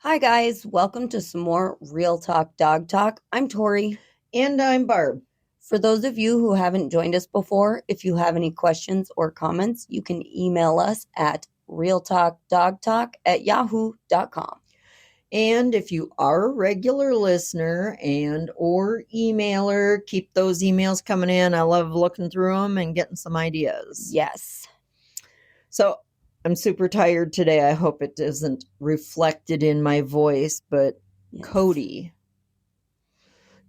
Hi, guys. Welcome to some more Real Talk Dog Talk. I'm Tori. And I'm Barb. For those of you who haven't joined us before, if you have any questions or comments, you can email us at realtalkdogtalk@yahoo.com. And if you are a regular listener and or emailer, keep those emails coming in. I love looking through them and getting some ideas. Yes. So I'm super tired today. I hope it isn't reflected in my voice, but Yes. Cody,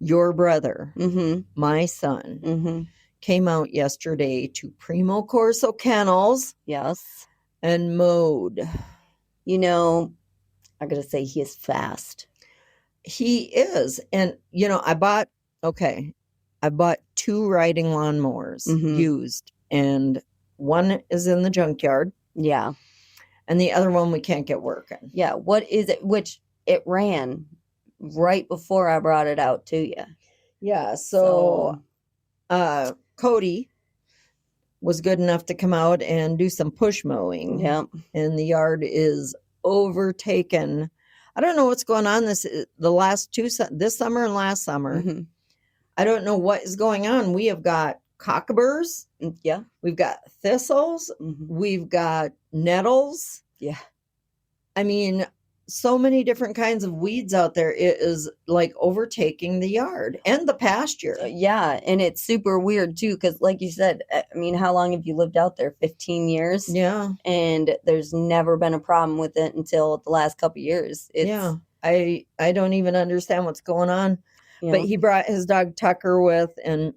your brother, my son, came out yesterday to Primo Corso Kennels. Yes. And mowed. You know, I gotta say, he is fast. He is. And, I bought 2 riding lawnmowers used, and one is in the junkyard. Yeah. And the other one we can't get working. Yeah. What is it? Which it ran right before I brought it out to you. Yeah. So Cody was good enough to come out and do some push mowing. Yeah. And the yard is overtaken. I don't know what's going on this summer and last summer. I don't know what is going on. We have got cockaburs. Yeah. We've got thistles. We've got nettles. Yeah. I mean, so many different kinds of weeds out there. It is like overtaking the yard and the pasture. Yeah. And it's super weird too, because like you said, I mean, how long have you lived out there? 15 years? Yeah. And there's never been a problem with it until the last couple of years. Yeah. I don't even understand what's going on. Yeah. But he brought his dog Tucker with, and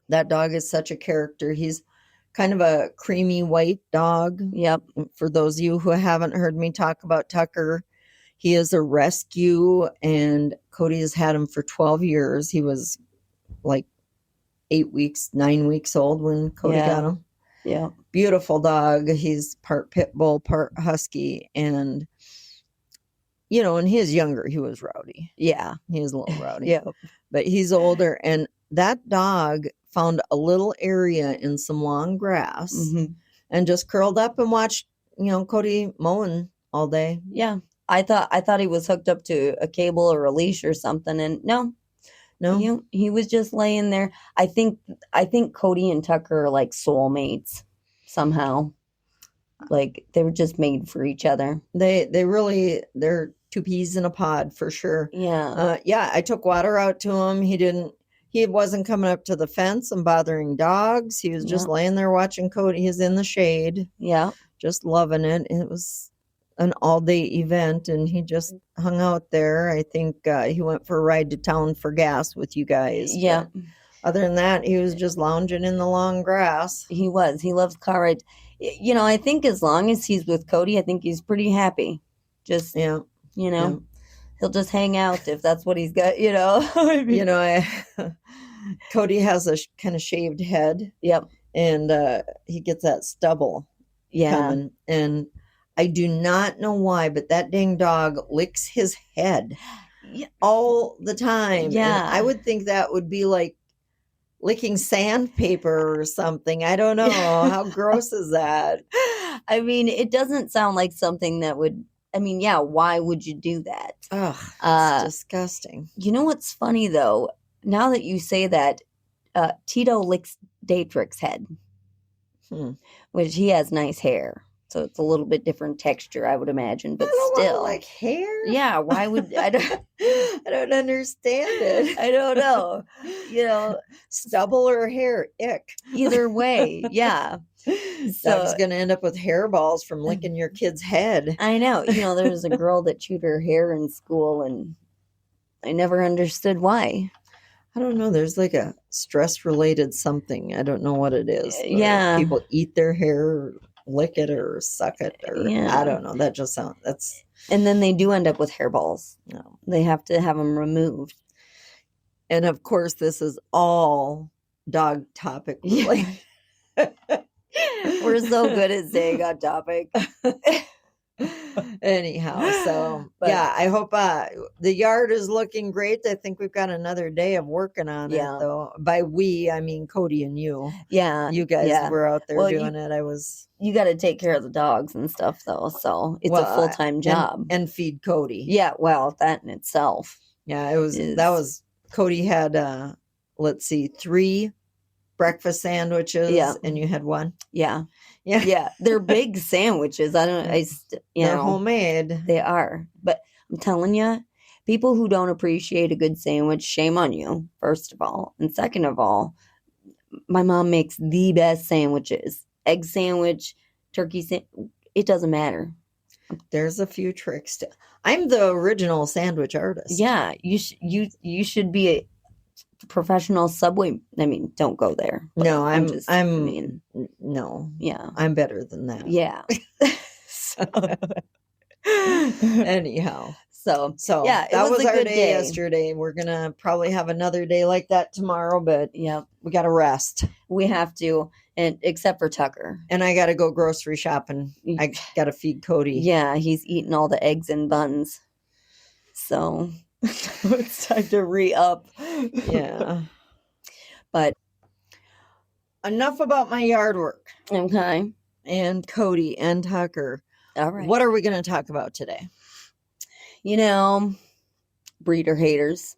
that dog is such a character. He's kind of a creamy white dog. Yep. For those of you who haven't heard me talk about Tucker, he is a rescue, and Cody has had him for 12 years. He was like 9 weeks old when Cody got him. Yeah. Beautiful dog. He's part pit bull, part husky. And, when he was younger, he was rowdy. Yeah. He was a little rowdy. Yeah. But he's older. And that dog found a little area in some long grass and just curled up and watched, Cody mowing all day. Yeah. I thought he was hooked up to a cable or a leash or something. And no, he was just laying there. I think Cody and Tucker are like soulmates somehow. Like they were just made for each other. They're 2 peas in a pod for sure. Yeah. I took water out to him. He wasn't coming up to the fence and bothering dogs. He was just laying there watching Cody. He's in the shade. Yeah. Just loving it. It was an all-day event, and he just hung out there. I think he went for a ride to town for gas with you guys. Yeah. But other than that, he was just lounging in the long grass. He was. He loves car rides. I think as long as he's with Cody, I think he's pretty happy. Just, he'll just hang out if that's what he's got, I mean, Cody has a kind of shaved head. Yep. And he gets that stubble coming. And I do not know why, but that dang dog licks his head all the time. Yeah. And I would think that would be like licking sandpaper or something. I don't know. How gross is that? I mean, it doesn't sound like something that would, why would you do that? Oh, it's disgusting. You know what's funny, though? Now that you say that, Tito licks Datrix's head, which he has nice hair. So it's a little bit different texture, I would imagine, but still. Like hair? Yeah, why would I don't I don't understand it. I don't know. Stubble or hair, ick. Either way, yeah. Dog's gonna end up with hairballs from licking your kid's head. I know. There was a girl that chewed her hair in school, and I never understood why. I don't know. There's like a stress-related something. I don't know what it is. Yeah. People eat their hair, or lick it, or suck it, or I don't know. That just sounds. That's. And then they do end up with hairballs. No. They have to have them removed. And of course, this is all dog topic related. We're so good at staying on topic. Anyhow, so But- yeah, I hope the yard is looking great. I think we've got another day of working on Yeah. it, though. By we, I mean Cody and you. Yeah. You guys yeah. were out there Well, doing it. I was You got to take care of the dogs and stuff, though. So it's a full time job. and feed Cody. Yeah. Well, that in itself. Yeah, it was is- that was Cody had let's see, 3 breakfast sandwiches, Yeah. and you had 1. Yeah. Yeah, Yeah. They're big sandwiches. I don't, you they're know, homemade. they are. But I'm telling you, people who don't appreciate a good sandwich, shame on you, first of all. And second of all, my mom makes the best sandwiches. Egg sandwich, turkey sandwich, it doesn't matter. There's a few tricks. I'm the original sandwich artist. Yeah, you should be a professional Subway. I mean, don't go there. but No, I I'm mean, no, yeah, I'm better than that. yeah. So, Anyhow, so so Yeah, it that was was a our good day day. yesterday. We're gonna probably have another day like that tomorrow, but yeah, we gotta rest. we have to, and except for Tucker. And I gotta go grocery shopping. I gotta feed Cody. Yeah, he's eating all the eggs and buns. So it's time to re-up. Yeah. But Enough about my yard work okay. and Cody and Tucker. All right. What are we gonna talk about today? You know, breeder haters.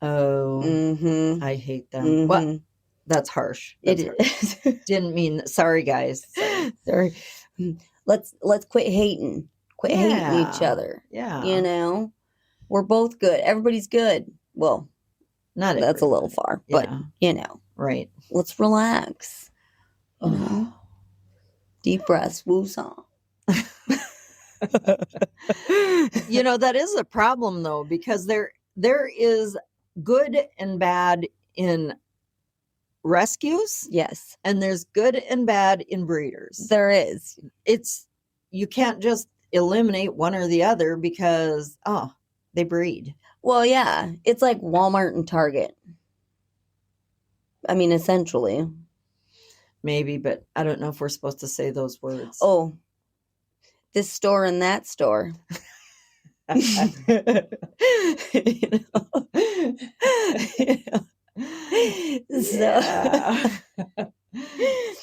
Oh, Mm-hmm. I hate them. What? That's harsh. That's It harsh. is. Didn't mean. Sorry, guys. Sorry. Sorry. Let's quit hating. Quit hating each Yeah. other. Yeah. You know, we're both good. Everybody's good. Well, Not that's a little everybody. far, but Yeah. you know, Right. let's relax. You know, deep breaths, woo song. You know, that is a problem though, because there is good and bad in rescues, Yes, and there's good and bad in breeders. there is. It's you can't just eliminate one or the other because they breed. Well, yeah, it's like Walmart and Target. I mean, essentially. Maybe, but I don't know if we're supposed to say those words. Oh, this store and that store. You know? So, Yeah.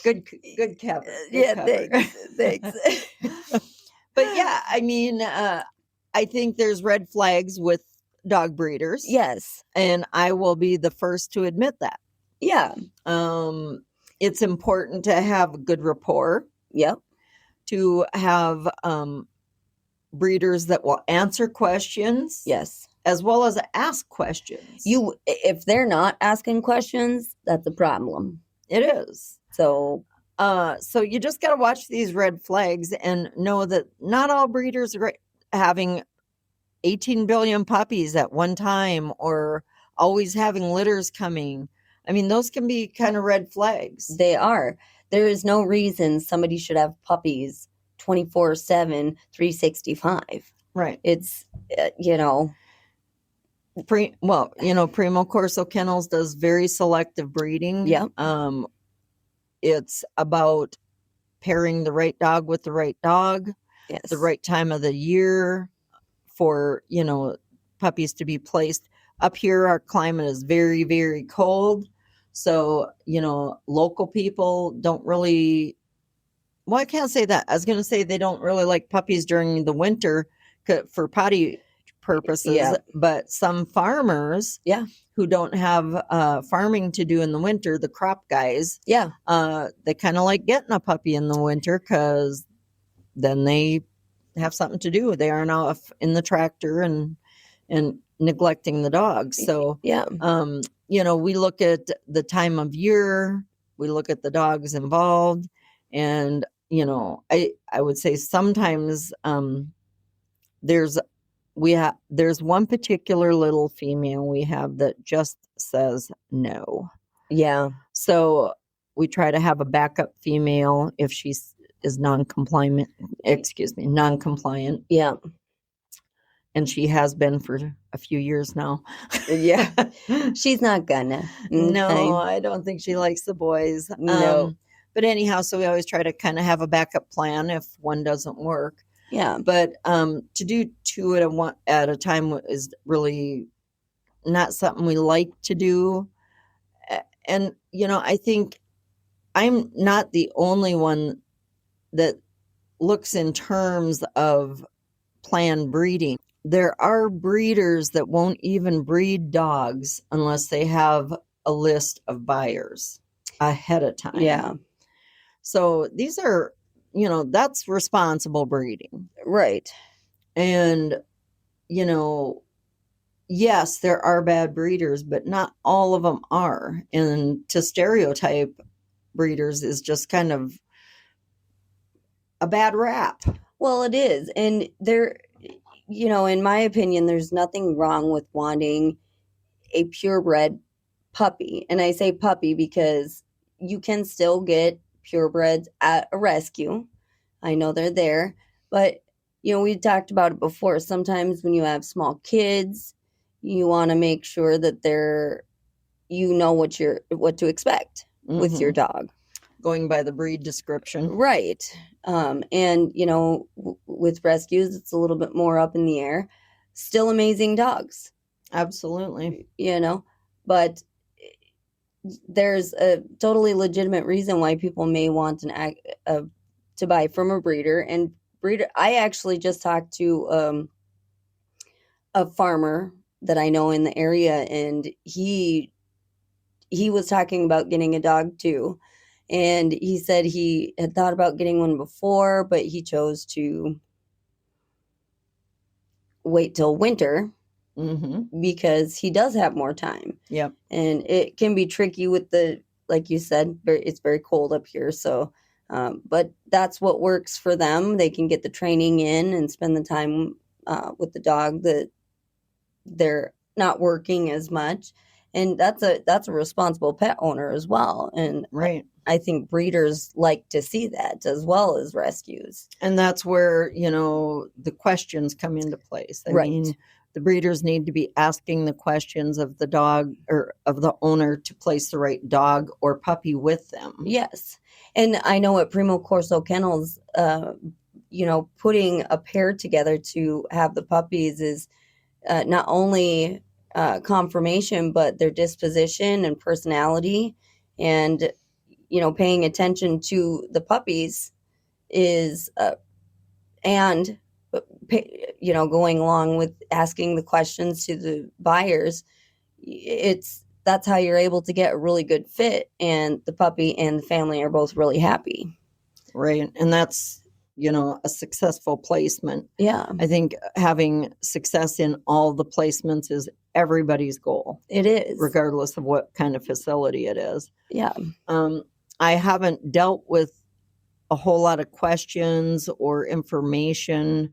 good cover. Good yeah, cover. thanks. But yeah, I mean, I think there's red flags with dog breeders. Yes. And I will be the first to admit that. Yeah. It's important to have good rapport, Yep. to have breeders that will answer questions, Yes. as well as ask questions. If they're not asking questions, that's a problem. It is. So, So you just got to watch these red flags and know that not all breeders are having 18 billion puppies at one time or always having litters coming. I mean, those can be kind of red flags. they are. There is no reason somebody should have puppies 24/7, 365. Right. It's, you know, Primo Corso Kennels does very selective breeding. Yep. It's about pairing the right dog with the right dog, yes. the right time of the year for, puppies to be placed. Up here, our climate is very, very cold. So, local people don't really, well, I can't say that. I was going to say they don't really like puppies during the winter for potty purposes, Yeah. but some farmers Yeah. who don't have farming to do in the winter, the crop guys, Yeah. they kind of like getting a puppy in the winter because then they have something to do. They aren't off in the tractor and neglecting the dogs. So, Yeah. we look at the time of year, we look at the dogs involved, and I would say sometimes there's one particular little female we have that just says no. Yeah. So we try to have a backup female if she is non-compliant. Yeah. And she has been for a few years now. Yeah. She's not gonna. No, Okay. I don't think she likes the boys. No. But anyhow, so we always try to kind of have a backup plan if one doesn't work. Yeah. But to do two at a time is really not something we like to do. And I think I'm not the only one that looks in terms of planned breeding. There are breeders that won't even breed dogs unless they have a list of buyers ahead of time. Yeah. So these are, that's responsible breeding. Right. And, yes, there are bad breeders, but not all of them are. And to stereotype breeders is just kind of a bad rap. Well, it is. And there, in my opinion, there's nothing wrong with wanting a purebred puppy. And I say puppy because you can still get purebreds at a rescue. I know they're there, but we talked about it before. Sometimes when you have small kids, you want to make sure that what to expect with your dog. Going by the breed description. Right. And with rescues, it's a little bit more up in the air. Still amazing dogs. Absolutely. But there's a totally legitimate reason why people may want to buy from a breeder. And I actually just talked to a farmer that I know in the area, and he was talking about getting a dog too. And he said he had thought about getting one before, but he chose to wait till winter because he does have more time. Yep. And it can be tricky with like you said, it's very cold up here. So, but that's what works for them. They can get the training in and spend the time with the dog that they're not working as much. And that's a responsible pet owner as well. And right. I think breeders like to see that as well as rescues. And that's where, the questions come into place. I mean, the breeders need to be asking the questions of the dog or of the owner to place the right dog or puppy with them. Yes. And I know at Primo Corso Kennels, putting a pair together to have the puppies is not only confirmation, but their disposition and personality, and paying attention to the puppies is going along with asking the questions to the buyers. That's how you're able to get a really good fit, and the puppy and the family are both really happy. Right. And that's a successful placement. Yeah. I think having success in all the placements is everybody's goal. It is. Regardless of what kind of facility it is. Yeah. I haven't dealt with a whole lot of questions or information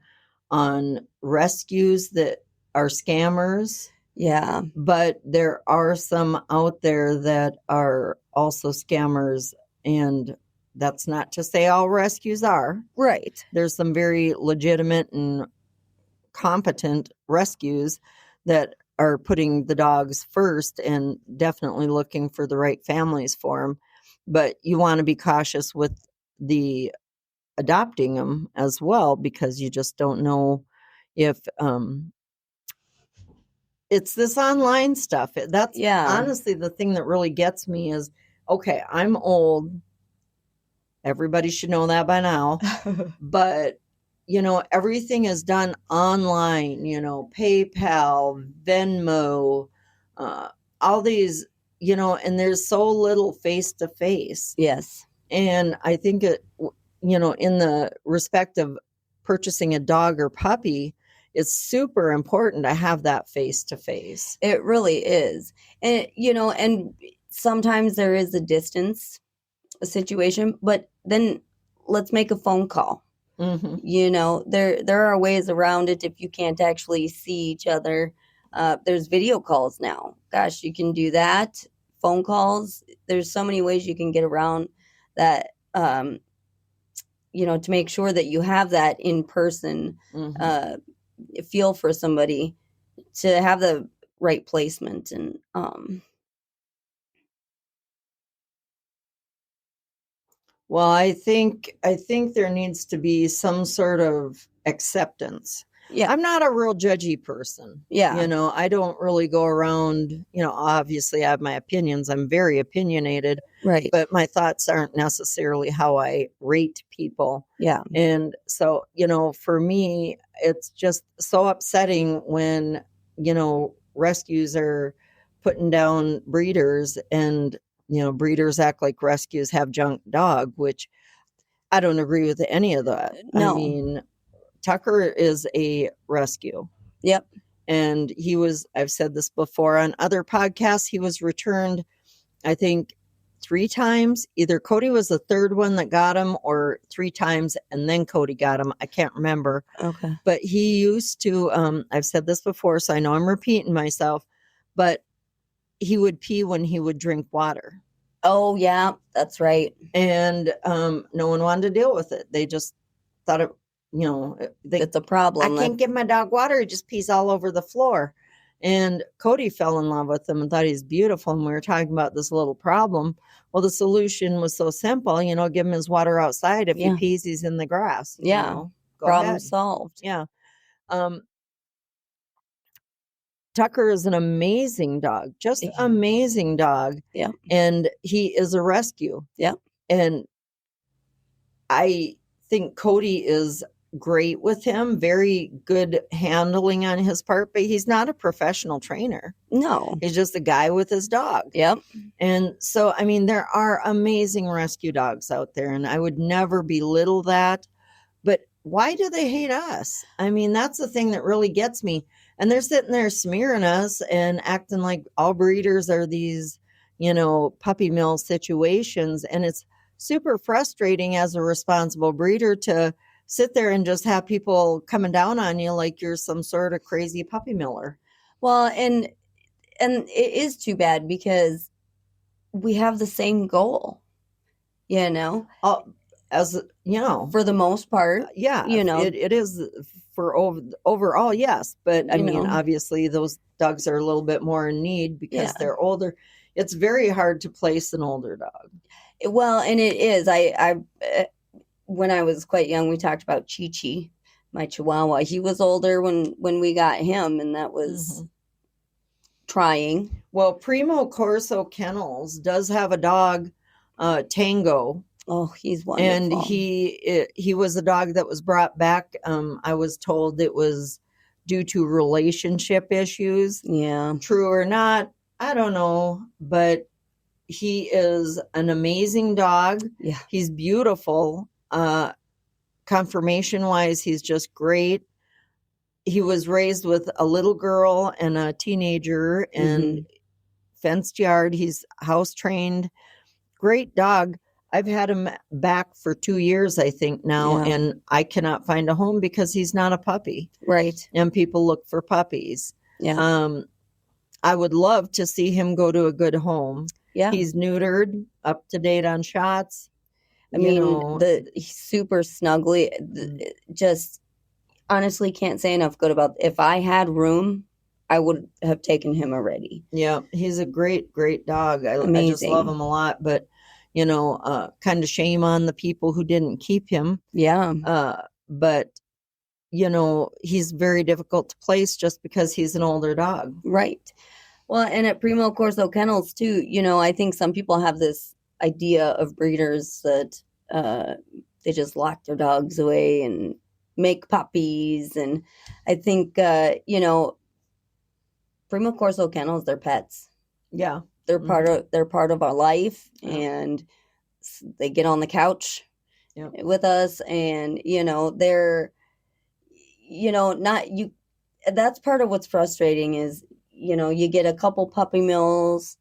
on rescues that are scammers. Yeah. But there are some out there that are also scammers, and that's not to say all rescues are. Right. There's some very legitimate and competent rescues that are putting the dogs first and definitely looking for the right families for them. But you want to be cautious with the adopting them as well, because you just don't know if it's this online stuff. That's honestly the thing that really gets me is, okay, I'm old. Everybody should know that by now. But, everything is done online, PayPal, Venmo, all these, and there's so little face to face. Yes. And I think it, in the respect of purchasing a dog or puppy, it's super important to have that face to face. It really is. And, and sometimes there is a distance situation, but then let's make a phone call. There are ways around it if you can't actually see each other. There's video calls now. Gosh, you can do that. Phone calls. There's so many ways you can get around that, to make sure that you have that in person feel for somebody, to have the right placement. And Well, I think there needs to be some sort of acceptance. Yeah. I'm not a real judgy person. Yeah. You know, I don't really go around, you know, obviously I have my opinions. I'm very opinionated, Right. but my thoughts aren't necessarily how I rate people. Yeah. And so, you know, for me, it's just so upsetting when, you know, rescues are putting down breeders and, you know, breeders act like rescues have junk dog, which I don't agree with any of that. No. I mean, Tucker is a rescue. Yep. And he was, I've said this before on other podcasts, he was returned, I think, 3 times. Either Cody was the third one that got him or 3 times and then Cody got him. I can't remember. Okay. But he used to, I've said this before, so I know I'm repeating myself, but he would pee when he would drink water. Oh, yeah, that's right. And no one wanted to deal with it. They just thought it, you know, It's a problem. I can't give my dog water. He just pees all over the floor. And Cody fell in love with him and thought he's beautiful. And we were talking about this little problem. Well, the solution was so simple, you know, give him his water outside. If Yeah. he pees, he's in the grass. you Yeah. know. Go Problem ahead. solved. Yeah. Tucker is an amazing dog, just Yeah. amazing dog. Yeah. And he is a rescue. Yeah. And I think Cody is great with him, very good handling on his part, but he's not a professional trainer. No. He's just a guy with his dog. Yep. And so, I mean, there are amazing rescue dogs out there, and I would never belittle that. But why do they hate us? I mean, that's the thing that really gets me. And they're sitting there smearing us and acting like all breeders are these, you know, puppy mill situations. And it's super frustrating as a responsible breeder to sit there and just have people coming down on you like you're some sort of crazy puppy miller. Well, and it is too bad because we have the same goal, you know, As you know, for the most part. yeah, you know. it is for overall, yes. But I You mean, know. obviously, those dogs are a little bit more in need because Yeah. they're older. It's very hard to place an older dog. Well, and it is. I when I was quite young, we talked about Chi-Chi, my Chihuahua. He was older when we got him, and that was trying. Well, Primo Corso Kennels does have a dog, Tango. Oh, he's wonderful. And he was a dog that was brought back. I was told it was due to relationship issues. Yeah. True or not, I don't know. But he is an amazing dog. Yeah. He's beautiful. Conformation wise, he's just great. He was raised with a little girl and a teenager and fenced yard. He's house trained. Great dog. I've had him back for 2 years, I think now, Yeah. and I cannot find a home because he's not a puppy. Right. And people look for puppies. Yeah. I would love to see him go to a good home. Yeah. He's neutered, up to date on shots. I mean, he's super snuggly. Just honestly can't say enough good about. If I had room, I would have taken him already. Yeah, he's a great, great dog. I just love him a lot. But, you know, kind of shame on the people who didn't keep him. Yeah. But, you know, he's very difficult to place just because he's an older dog. Right. Well, and at Primo Corso Kennels too, you know, I think some people have this idea of breeders that they just lock their dogs away and make puppies. And I think, you know, Primo Corso Kennels, they're pets. Yeah. They're part of our life, and they get on the couch with us, and you know, they're, you know, that's part of what's frustrating is, you know, you get a couple puppy mills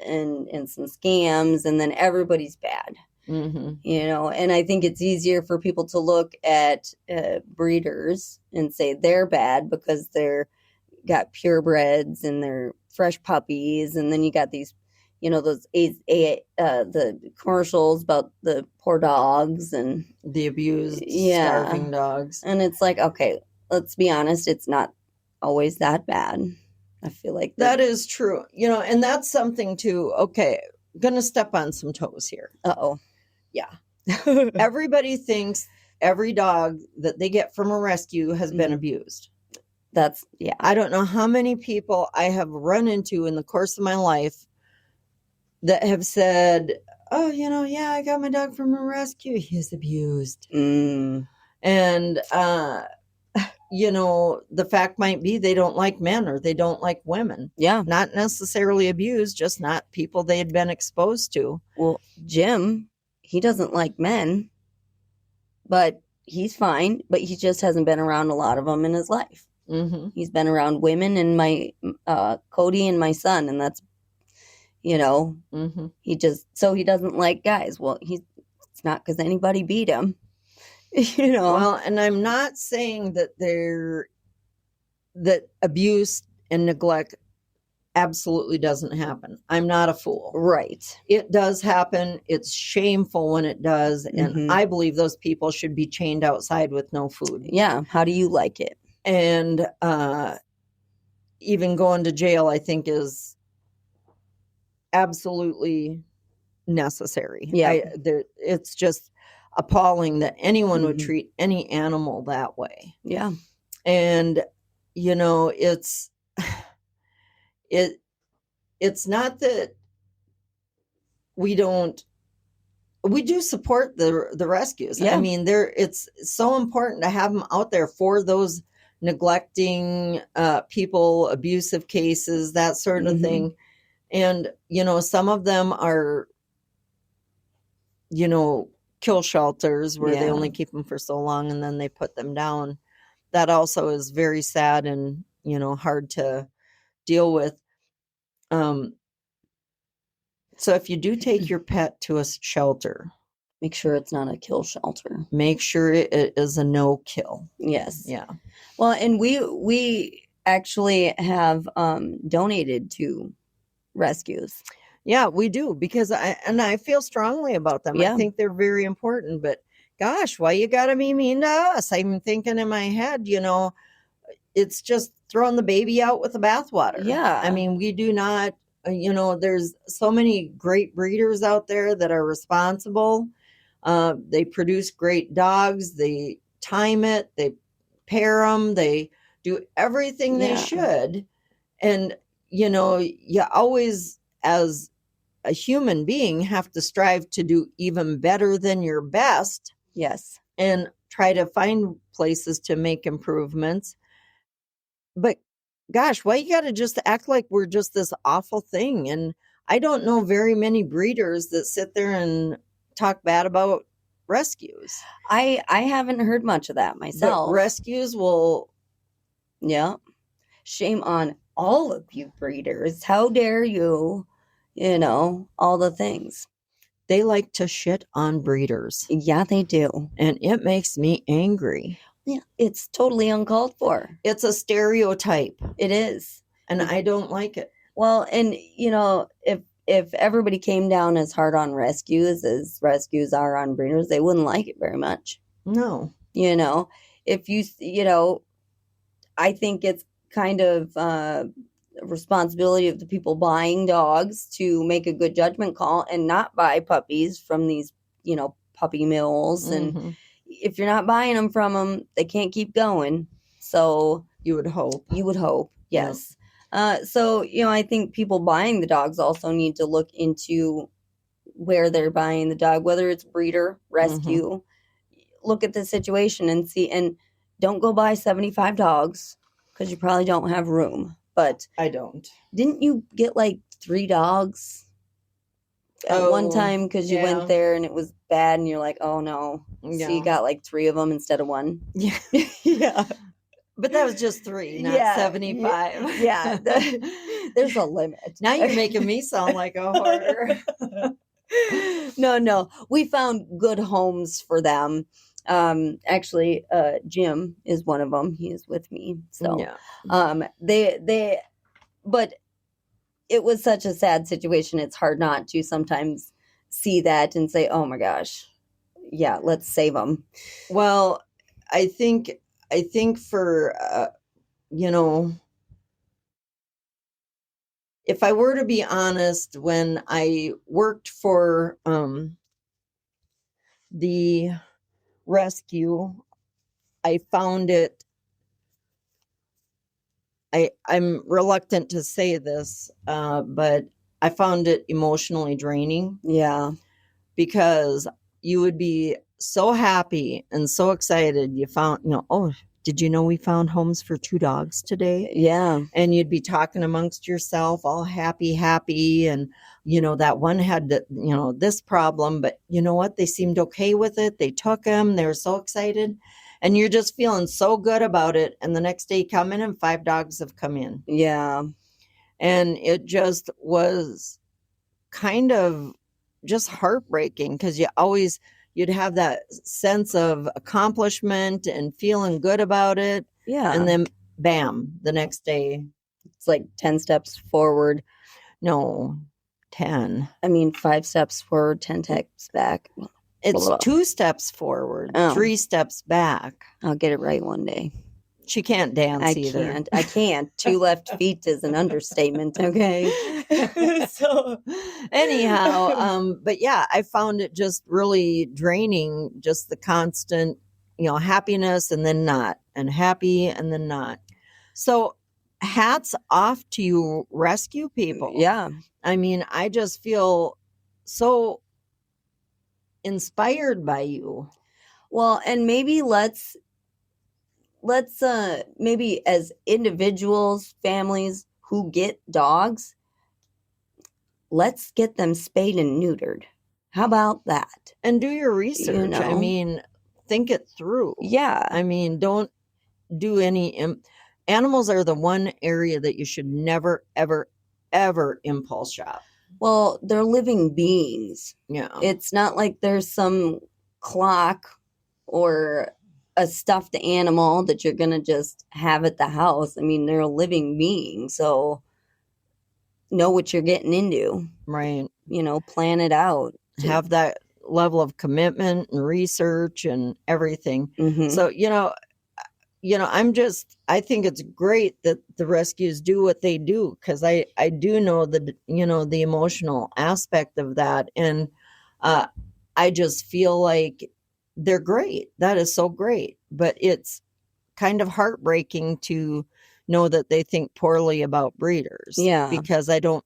and some scams, and then everybody's bad. You know, and I think it's easier for people to look at breeders and say they're bad because they're got purebreds and they're fresh puppies, and then you got these, you know, those the commercials about the poor dogs and the abused, starving dogs. And it's like, okay, let's be honest, it's not always that bad. I feel like that is true, you know, and that's something too. Okay, gonna step on some toes here. Uh-oh. Yeah. Everybody thinks every dog that they get from a rescue has been Mhm. abused. That's, yeah. I don't know how many people I have run into in the course of my life that have said, oh, yeah, I got my dog from a rescue. He's abused. Mm, And, the fact might be they don't like men or they don't like women. yeah. Not necessarily abused, just not people they had been exposed to. Well, Jim, he doesn't like men, but he's fine. But he just hasn't been around a lot of them in his life. Mm-hmm. He's been around women and my Cody and my son, and that's, Mm-hmm. he doesn't like guys. Well, it's not because anybody beat him, Well, and I'm not saying that that abuse and neglect absolutely doesn't happen. I'm not a fool. Right. It does happen. It's shameful when it does. And Mhm. I believe those people should be chained outside with no food. Yeah. How do you like it? And even going to jail, I think, is absolutely necessary. Yeah. It's just appalling that anyone would Mhm. treat any animal that way. Yeah. And it's not that we do support the rescues. Yeah. I mean, it's so important to have them out there for those neglecting people, abusive cases, that sort of Mhm. thing. And some of them are kill shelters where they Yeah. only keep them for so long and then they put them down. That also is very sad and hard to deal with. So if you do take your pet to a shelter, Make sure it's not a kill shelter. make sure it is a no kill. Yes. Yeah. Well, and we actually have donated to rescues. Yeah, we do, because I feel strongly about them. Yeah. I think they're very important, but gosh, why you gotta be mean to us? I'm thinking in my head, it's just throwing the baby out with the bathwater. Yeah. I mean, we do not, there's so many great breeders out there that are responsible. They produce great dogs. They time it. They pair them. They do everything they Yeah. should. And, you always, as a human being, have to strive to do even better than your best Yes. and try to find places to make improvements. But gosh, why you got to just act like we're just this awful thing? And I don't know very many breeders that sit there and talk bad about rescues. I haven't heard much of that But myself. rescues will, Yeah. Shame on all of you breeders. How dare you? All the things. they like to shit on breeders. Yeah, they do. And it makes me angry. Yeah, it's totally uncalled for. It's a stereotype. It is. And I don't like it. Well, and if everybody came down as hard on rescues as rescues are on breeders, they wouldn't like it very much. No. If I think it's kind of responsibility of the people buying dogs to make a good judgment call and not buy puppies from these, puppy mills. And Mhm. if you're not buying them from them, they can't keep going. So You would hope. Yes. So, I think people buying the dogs also need to look into where they're buying the dog, whether it's breeder, rescue. Look at the situation and see, and don't go buy 75 dogs because you probably don't have room. But I don't. didn't you get like 3 dogs at one Oh, time because you yeah. went there and it was bad and you're like, oh no. Yeah. So you got like 3 of them instead of 1. Yeah. Yeah. But that was just 3, not Yeah, 75. Yeah. There's a limit. Now you're making me sound like a hoarder. No. We found good homes for them. Actually, Jim is one of them. He is with me. So, Yeah. but it was such a sad situation. It's hard not to sometimes see that and say, oh my gosh, yeah, let's save them. Well, I think for, if I were to be honest, when I worked for the rescue, I found it, I'm reluctant to say this, but I found it emotionally draining Yeah. because you would be so happy and so excited. You found, oh, did you know we found homes for 2 dogs today? Yeah. And you'd be talking amongst yourself, all happy. And, that one had, this problem, but you know what? They seemed okay with it. They took him. They were so excited. And you're just feeling so good about it. And the next day you come in and 5 dogs have come in. Yeah. And it just was kind of just heartbreaking because you'd have that sense of accomplishment and feeling good about it. Yeah. And then bam, the next day, it's like 10 steps forward. No, 10. I mean, 5 steps forward, 10 steps back. It's 2 steps forward, 3 steps back. I'll get it right one day. She can't dance either. I can't. 2 left feet is an understatement, okay? So anyhow, but yeah, I found it just really draining, just the constant, happiness and then not, and happy and then not. So hats off to you rescue people. Yeah. I mean, I just feel so inspired by you. Well, and maybe let's maybe as individuals, families who get dogs, let's get them spayed and neutered. How about that? And do your research. I mean, think it through. Yeah. I mean, don't do any animals are the one area that you should never ever ever impulse shop. Well, they're living beings. Yeah. It's not like there's some clock or a stuffed animal that you're going to just have at the house. I mean, they're a living being. So know what you're getting into. Right. Plan it out. Have that level of commitment and research and everything. Mm-hmm. So, I think it's great that the rescues do what they do, because I do know the emotional aspect of that. And I just feel like they're great. That is so great. But it's kind of heartbreaking to know that they think poorly about breeders. Yeah. Because I don't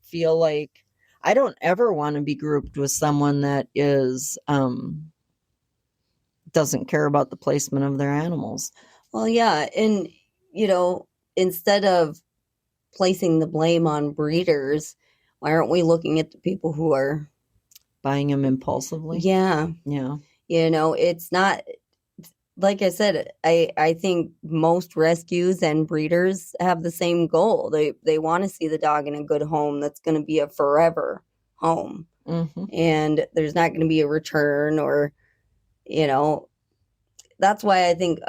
ever want to be grouped with someone that is doesn't care about the placement of their animals. Well, yeah. And, instead of placing the blame on breeders, why aren't we looking at the people who are buying them impulsively? Yeah. Yeah. It's not, like I said, I think most rescues and breeders have the same goal. They want to see the dog in a good home that's going to be a forever home. Mm-hmm. And there's not going to be a return or, that's why I think,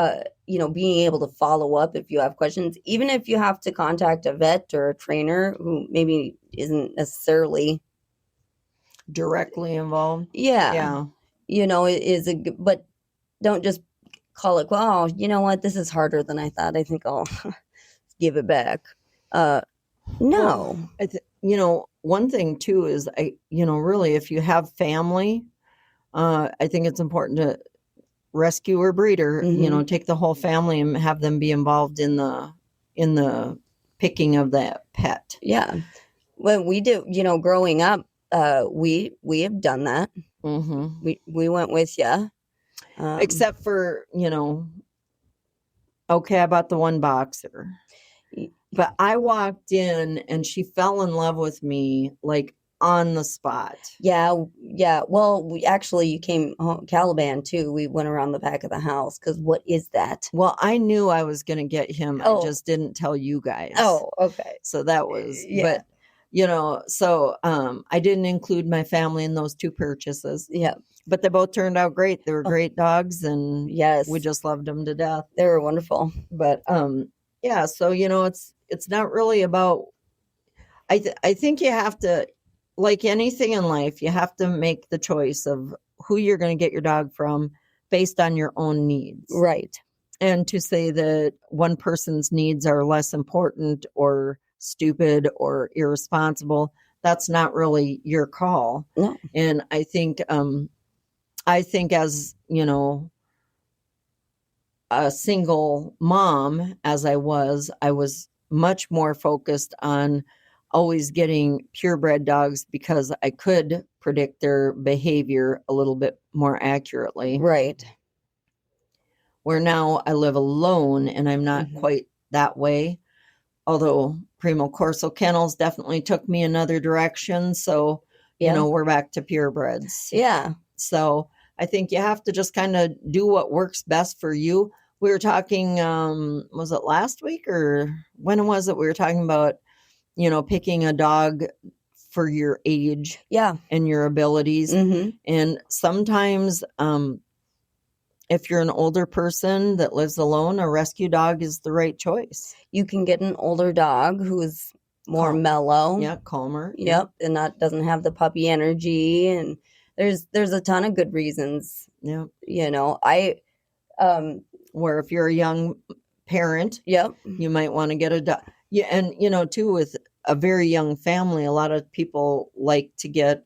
being able to follow up if you have questions, even if you have to contact a vet or a trainer who maybe isn't necessarily directly involved. Yeah. It is but don't just call it, well, you know what, this is harder than I thought. I think I'll give it back. No. Well, one thing too is, really, if you have family, I think it's important to rescue or breeder, Mm-hmm. Take the whole family and have them be involved in the picking of that pet. Yeah. When we do, growing up, we have done that. Mm-hmm. We went with you. Except for, okay, I bought the one boxer. But I walked in and she fell in love with me like on the spot. Yeah. Well, you came home, Caliban too. We went around the back of the house because what is that? Well, I knew I was going to get him. I just didn't tell you guys. Oh, okay. So that was, yeah. But, so I didn't include my family in those 2 purchases. Yeah. But they both turned out great. They were great dogs, and yes, we just loved them to death. They were wonderful. But yeah, so it's not really about. I think you have to, like anything in life, you have to make the choice of who you're going to get your dog from based on your own needs. Right. And to say that one person's needs are less important or stupid or irresponsible, that's not really your call. No. And I think I think as, a single mom as I was much more focused on always getting purebred dogs because I could predict their behavior a little bit more accurately. Right. Where now I live alone and I'm not quite that way. Although Primo Corso Kennels definitely took me another direction. So, we're back to purebreds. Yeah. So I think you have to just kind of do what works best for you. We were talking, was it last week or when was it? We were talking about, picking a dog for your age and your abilities. And sometimes, if you're an older person that lives alone, a rescue dog is the right choice. You can get an older dog who's more mellow. Yeah, calmer. Yep, and that doesn't have the puppy energy. And there's a ton of good reasons. Yeah, where if you're a young parent, you might want to get a dog. Yeah, and too, with a very young family, a lot of people like to get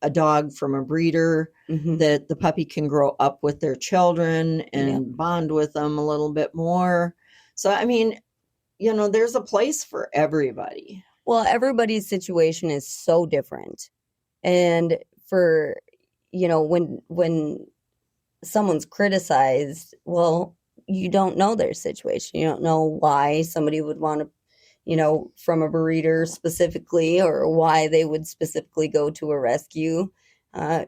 a dog from a breeder that the puppy can grow up with their children and bond with them a little bit more. So, I mean, there's a place for everybody. Well, everybody's situation is so different. And for, when someone's criticized, well, you don't know their situation. You don't know why somebody would want to, from a breeder specifically, or why they would specifically go to a rescue. They're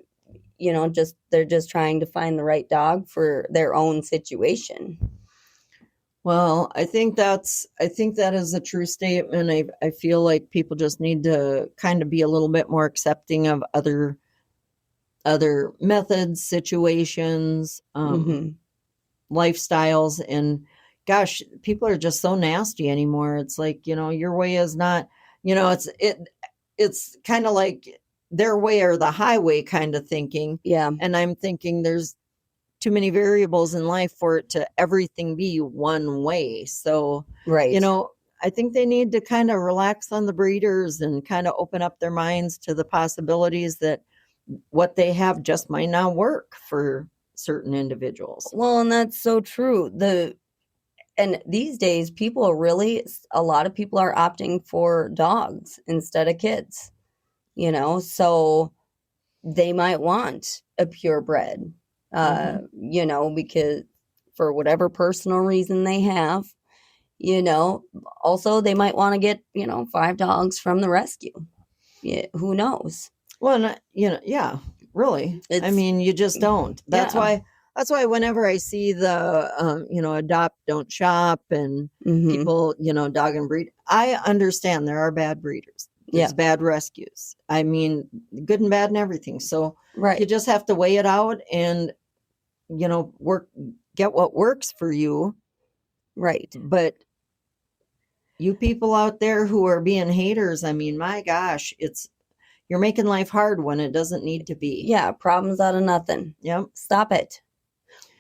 just trying to find the right dog for their own situation. Well, I think that is a true statement. I feel like people just need to kind of be a little bit more accepting of other methods, situations, lifestyles, and gosh, people are just so nasty anymore. It's like, your way is not, it's kind of like their way or the highway kind of thinking. Yeah. And I'm thinking there's too many variables in life for it to everything be one way. So, right. I think they need to kind of relax on the breeders and kind of open up their minds to the possibilities that what they have just might not work for certain individuals. Well, and that's so true. And these days, a lot of people are opting for dogs instead of kids, so they might want a purebred, because for whatever personal reason they have, also they might want to get, 5 dogs from the rescue. Yeah, who knows? Well, yeah, really. I mean, you just don't. That's why whenever I see the, adopt, don't shop and people, dog and breed, I understand there are bad breeders. There's bad rescues. I mean, good and bad and everything. So you just have to weigh it out and, get what works for you. Right. But you people out there who are being haters, I mean, my gosh, you're making life hard when it doesn't need to be. Yeah, problems out of nothing. Yep. Stop it.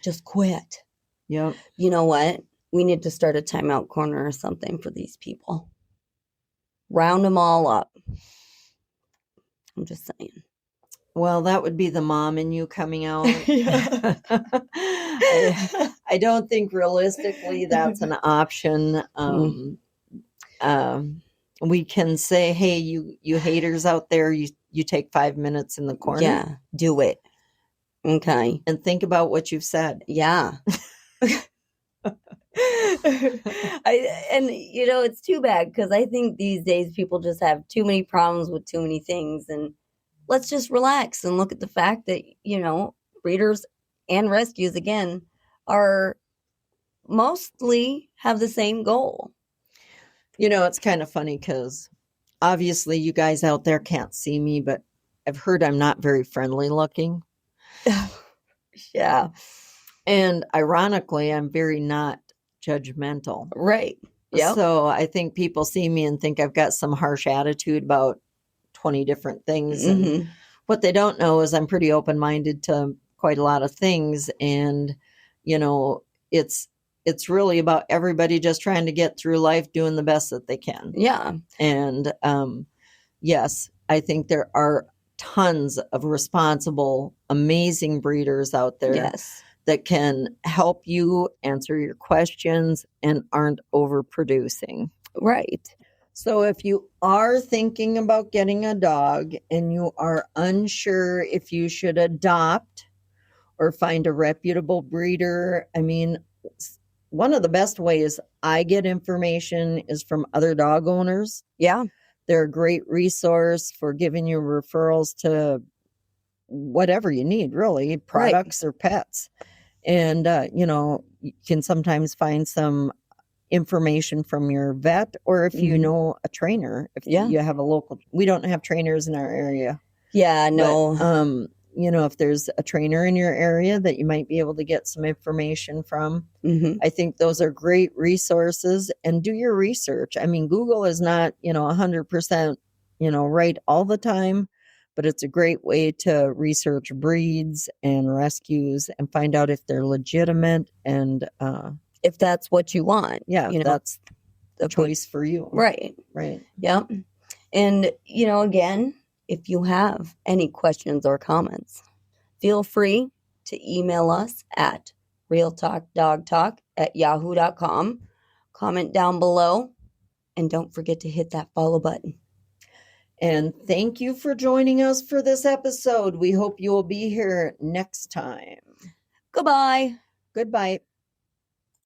Just quit. Yep. You know what? We need to start a timeout corner or something for these people. Round them all up. I'm just saying. Well, that would be the mom in you coming out. I don't think realistically that's an option. We can say, hey, you haters out there, you take 5 minutes in the corner. Yeah, do it. Okay. And think about what you've said. Yeah. It's too bad because I think these days people just have too many problems with too many things. And let's just relax and look at the fact that, breeders and rescues, again, are mostly have the same goal. It's kind of funny because obviously you guys out there can't see me, but I've heard I'm not very friendly looking. Yeah. And ironically, I'm very not judgmental. Right. Yeah. So I think people see me and think I've got some harsh attitude about 20 different things. And what they don't know is I'm pretty open-minded to quite a lot of things. And, it's really about everybody just trying to get through life doing the best that they can. Yeah. And yes, I think there are tons of responsible amazing breeders out there Yes. that can help you answer your questions and aren't overproducing. Right. So if you are thinking about getting a dog and you are unsure if you should adopt or find a reputable breeder, I mean, one of the best ways I get information is from other dog owners. Yeah. They're a great resource for giving you referrals to whatever you need, really, products or pets. And, you can sometimes find some information from your vet, or if you know a trainer, if you have a local, we don't have trainers in our area. Yeah, no. But, if there's a trainer in your area that you might be able to get some information from, I think those are great resources. And do your research. I mean, Google is not, 100%, right all the time, but it's a great way to research breeds and rescues and find out if they're legitimate and if that's what you want. Yeah, that's the choice for you. Right. Right. Yep. And, again, if you have any questions or comments, feel free to email us at realtalkdogtalk@yahoo.com. Comment down below, and don't forget to hit that follow button. And thank you for joining us for this episode. We hope you will be here next time. Goodbye. Goodbye.